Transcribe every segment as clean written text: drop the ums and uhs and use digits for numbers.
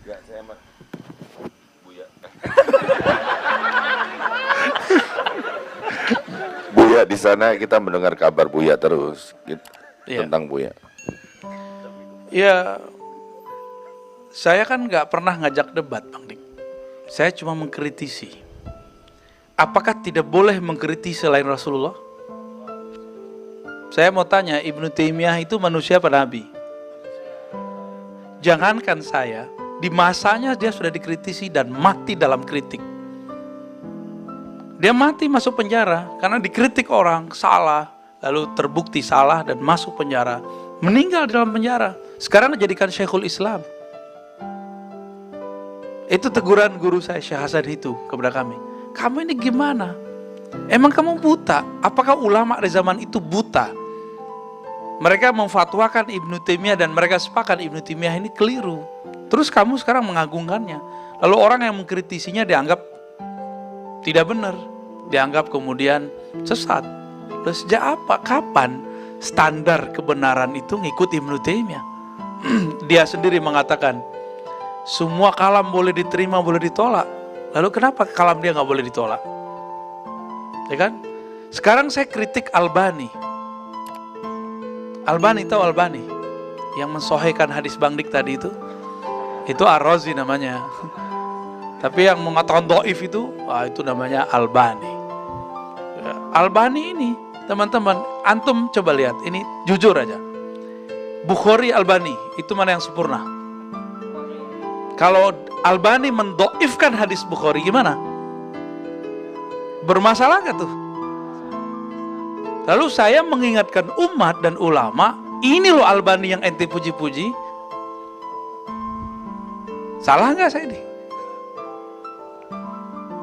Enggak, saya mah Buya. Buya di sana kita mendengar kabar Buya terus gitu, tentang Buya. Ya, saya kan nggak pernah ngajak debat, Bang Dik. Saya cuma mengkritisi. Apakah tidak boleh mengkritisi selain Rasulullah? Saya mau tanya, Ibnu Taimiyah itu manusia apa nabi? Jangankan saya, di masanya dia sudah dikritisi dan mati dalam kritik. Dia mati masuk penjara karena dikritik orang, salah, lalu terbukti salah dan masuk penjara. Meninggal di dalam penjara. Sekarang dijadikan Syekhul Islam. Itu teguran guru saya, Syekh Hasan itu kepada kami. Kamu ini gimana? Emang kamu buta? Apakah ulama di zaman itu buta? Mereka memfatwakan Ibnu Taimiyah dan mereka sepakat Ibnu Taimiyah ini keliru. Terus kamu sekarang mengagungkannya. Lalu orang yang mengkritisinya dianggap tidak benar. Dianggap kemudian sesat. Lalu sejak apa? Kapan standar kebenaran itu ngikut Ibnu Taimiyah? Dia sendiri mengatakan, semua kalam boleh diterima, boleh ditolak. Lalu kenapa kalam dia nggak boleh ditolak? Ya kan? Sekarang saya kritik Albani. Albani, tahu Albani? Yang mensohhikan hadis Bang Dik tadi itu? Itu Ar-Razi namanya. Tapi yang mengatakan dhaif itu, itu namanya Albani. Albani ini, teman-teman, antum coba lihat, ini jujur aja. Bukhari Albani, itu mana yang sempurna? Kalau Albani mendhaifkan hadis Bukhari, gimana? Bermasalah gak tuh? Lalu saya mengingatkan umat dan ulama, ini loh Albani yang ente puji-puji. Salah gak saya ini?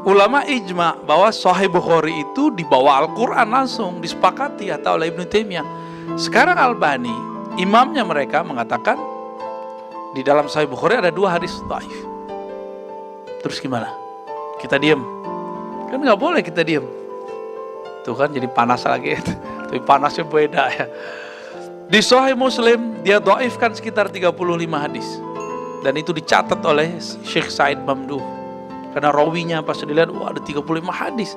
Ulama ijma bahwa Sahih Bukhari itu dibawa Al-Quran langsung, disepakati atau oleh Ibnu Taimiyah. Sekarang Albani, imamnya mereka mengatakan, di dalam Sahih Bukhari ada 2 hadis dhaif. Terus gimana? Kita diam? Kan gak boleh kita diam. Tuh kan jadi panas lagi. Tapi panasnya beda ya. Di Sahih Muslim dia dhaifkan sekitar 35 hadis. Dan itu dicatat oleh Syekh Said Mamduh. Karena rawinya pas dilihat, ada 35 hadis.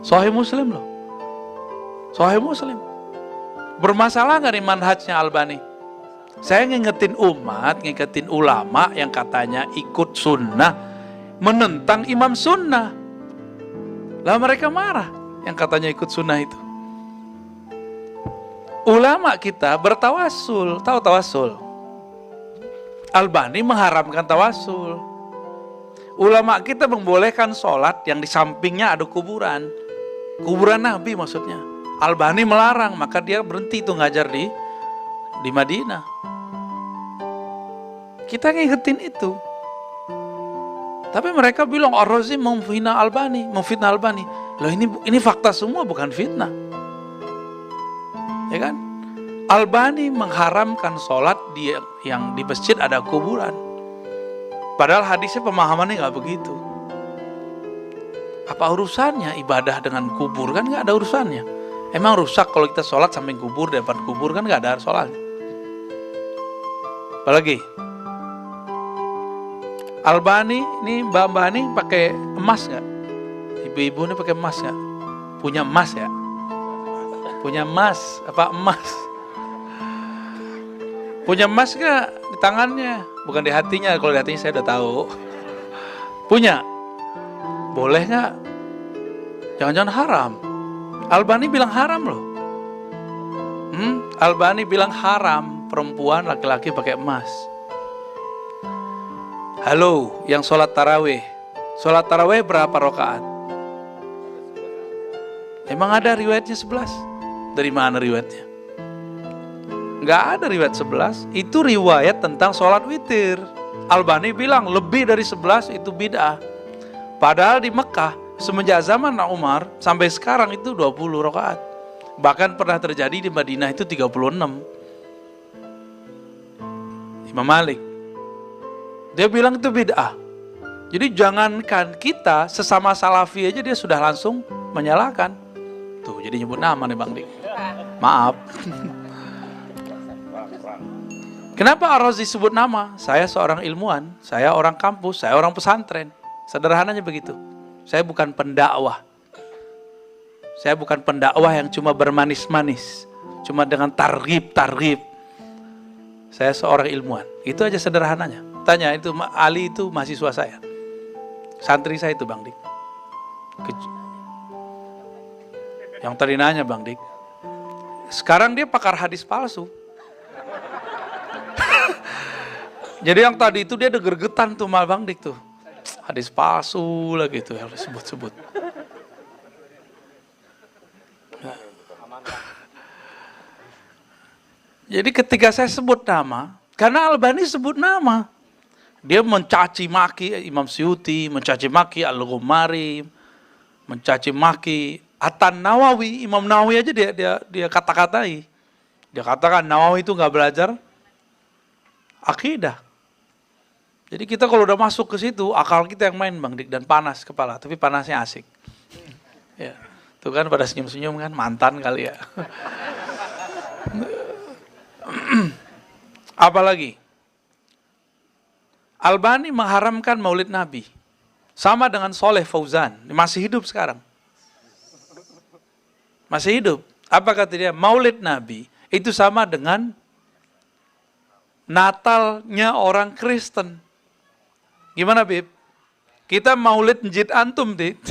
Sahih Muslim loh. Sahih Muslim. Bermasalah gak nih manhajnya Albani? Saya ngingetin umat, ngingetin ulama yang katanya ikut sunnah, menentang imam sunnah. Lah mereka marah yang katanya ikut sunnah itu. Ulama kita bertawasul, tahu tawasul? Albani mengharamkan tawasul. Ulama kita membolehkan sholat yang di sampingnya ada kuburan. Kuburan Nabi maksudnya. Albani melarang, maka dia berhenti itu ngajar di Madinah. Kita ngingetin itu. Tapi mereka bilang Ar-Razi memfitnah Albani. Loh ini fakta semua, bukan fitnah. Ya kan? Albani mengharamkan sholat yang di masjid ada kuburan. Padahal hadisnya pemahamannya nggak begitu. Apa urusannya ibadah dengan kubur? Kan nggak ada urusannya. Emang rusak kalau kita sholat samping kubur, depan kubur, kan nggak ada sholatnya. Apalagi Albani, ini mbak-mbak ini pakai emas nggak? Ibu-ibu ini pakai emas nggak? Punya emas ya? Punya emas, apa emas? Punya emas nggak di tangannya? Bukan di hatinya, kalau di hatinya saya udah tahu. Punya? Boleh nggak? Jangan-jangan haram. Albani bilang haram loh. Albani bilang haram perempuan laki-laki pakai emas. Halo, yang sholat tarawih. Sholat tarawih berapa rakaat? Emang ada riwayatnya 11? Dari mana riwayatnya? Nggak ada riwayat 11. Itu riwayat tentang sholat witir. Albani bilang lebih dari 11 itu bid'ah. Padahal di Mekah semenjak zaman Umar sampai sekarang itu 20 rakaat. Bahkan pernah terjadi di Madinah itu 36. Imam Malik dia bilang itu bid'ah. Jadi jangankan kita, sesama salafi aja dia sudah langsung menyalahkan. Tuh jadi nyebut nama nih Bang Dik. Maaf. Kenapa Ar-Razi sebut nama? Saya seorang ilmuwan, saya orang kampus, saya orang pesantren. Sederhananya begitu. Saya bukan pendakwah. Saya bukan pendakwah yang cuma bermanis-manis, cuma dengan targhib. Saya seorang ilmuwan. Itu aja sederhananya. Tanya itu Ali itu mahasiswa saya. Santri saya itu Bang Dik. Yang tadi nanya Bang Dik. Sekarang dia pakar hadis palsu. Jadi yang tadi itu dia ada gergetan tuh mal Bang Dik tuh. Hadis palsu lah gitu yang disebut-sebut. Jadi ketika saya sebut nama, karena Albani sebut nama, dia mencaci maki Imam Suyuti, mencaci maki Al-Ghumari, mencaci maki Atan Nawawi, Imam Nawawi aja dia kata-katai. Dia katakan Nawawi itu nggak belajar akidah. Jadi kita kalau udah masuk ke situ, akal kita yang main Bang Dik dan panas kepala, tapi panasnya asik. Ya, tuh kan pada senyum-senyum kan, mantan kali ya. Apalagi Albani mengharamkan Maulid Nabi, sama dengan Soleh Fauzan, masih hidup sekarang. Masih hidup. Apa kata dia? Maulid Nabi itu sama dengan Natalnya orang Kristen. Gimana Bib? Kita maulid njid antum, Dit.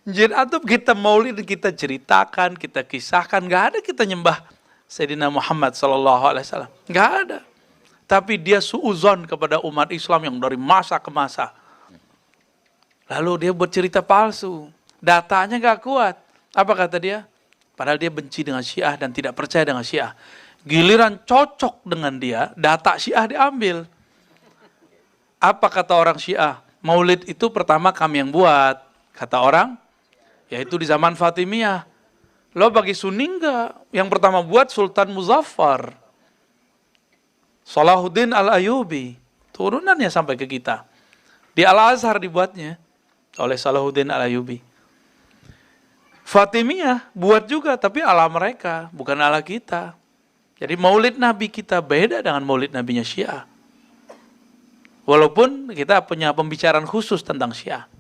Njid antum kita maulid, kita ceritakan, kita kisahkan. Gak ada kita nyembah Sayyidina Muhammad SAW. Gak ada. Tapi dia suuzon kepada umat Islam yang dari masa ke masa. Lalu dia buat cerita palsu. Datanya gak kuat. Apa kata dia? Padahal dia benci dengan Syiah dan tidak percaya dengan Syiah. Giliran cocok dengan dia, data Syiah diambil. Apa kata orang Syiah? Maulid itu pertama kami yang buat. Kata orang, yaitu di zaman Fatimiyah. Lo bagi Sunni enggak? Yang pertama buat Sultan Muzaffar. Salahuddin Al-Ayyubi. Turunannya sampai ke kita. Di Al-Azhar dibuatnya oleh Salahuddin Al-Ayyubi. Fatimiyah buat juga, tapi ala mereka, bukan ala kita. Jadi maulid Nabi kita beda dengan maulid Nabinya Syiah. Walaupun kita punya pembicaraan khusus tentang Syiah.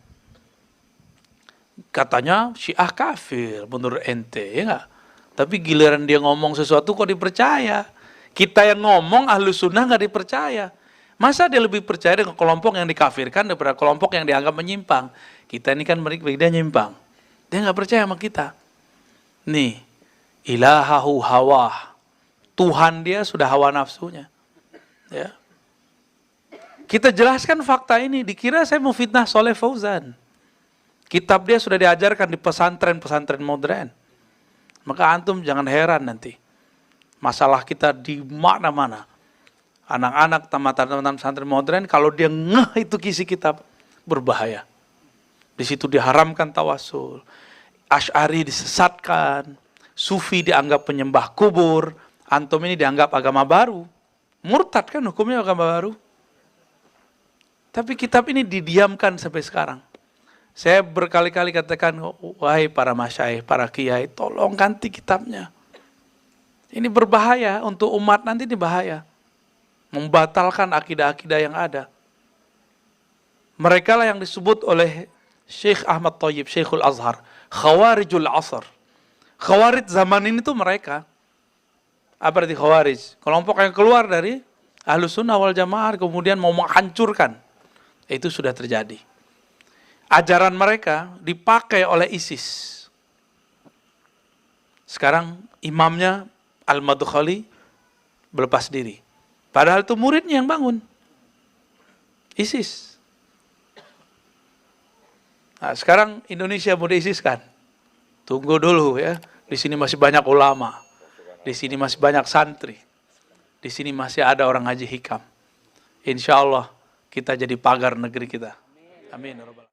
Katanya Syiah kafir menurut ente, ya enggak? Tapi giliran dia ngomong sesuatu kok dipercaya. Kita yang ngomong Ahlus Sunnah nggak dipercaya. Masa dia lebih percaya dengan kelompok yang dikafirkan daripada kelompok yang dianggap menyimpang? Kita ini kan dia nyimpang. Dia nggak percaya sama kita. Nih, ilahahu hawa. Tuhan dia sudah hawa nafsunya. Ya. Kita jelaskan fakta ini, dikira saya mau fitnah Soleh Fauzan. Kitab dia sudah diajarkan di pesantren-pesantren modern. Maka antum jangan heran nanti. Masalah kita di mana-mana. Anak-anak tamatan-tamatan pesantren modern, kalau dia ngeh itu kisi kitab, berbahaya. Di situ diharamkan tawasul. Asy'ari disesatkan. Sufi dianggap penyembah kubur. Antum ini dianggap agama baru. Murtad kan hukumnya agama baru. Tapi kitab ini didiamkan sampai sekarang. Saya berkali-kali katakan, wahai para masyayikh, para kiai, tolong ganti kitabnya. Ini berbahaya untuk umat nanti, ini bahaya. Membatalkan akidah-akidah yang ada. Mereka lah yang disebut oleh Syekh Ahmad Thayyib, Syekhul Azhar, Khawarijul Asr. Khawarij zaman ini tuh mereka. Apa arti Khawarij? Kelompok yang keluar dari Ahlus Sunnah wal Jamaah kemudian mau menghancurkan. Itu sudah terjadi. Ajaran mereka dipakai oleh ISIS. Sekarang imamnya Al-Madkhali berlepas diri. Padahal itu muridnya yang bangun. ISIS. Nah, sekarang Indonesia mau ISIS kan? Tunggu dulu ya. Di sini masih banyak ulama. Di sini masih banyak santri. Di sini masih ada orang Haji Hikam. Insya Allah kita jadi pagar negeri kita. Amin.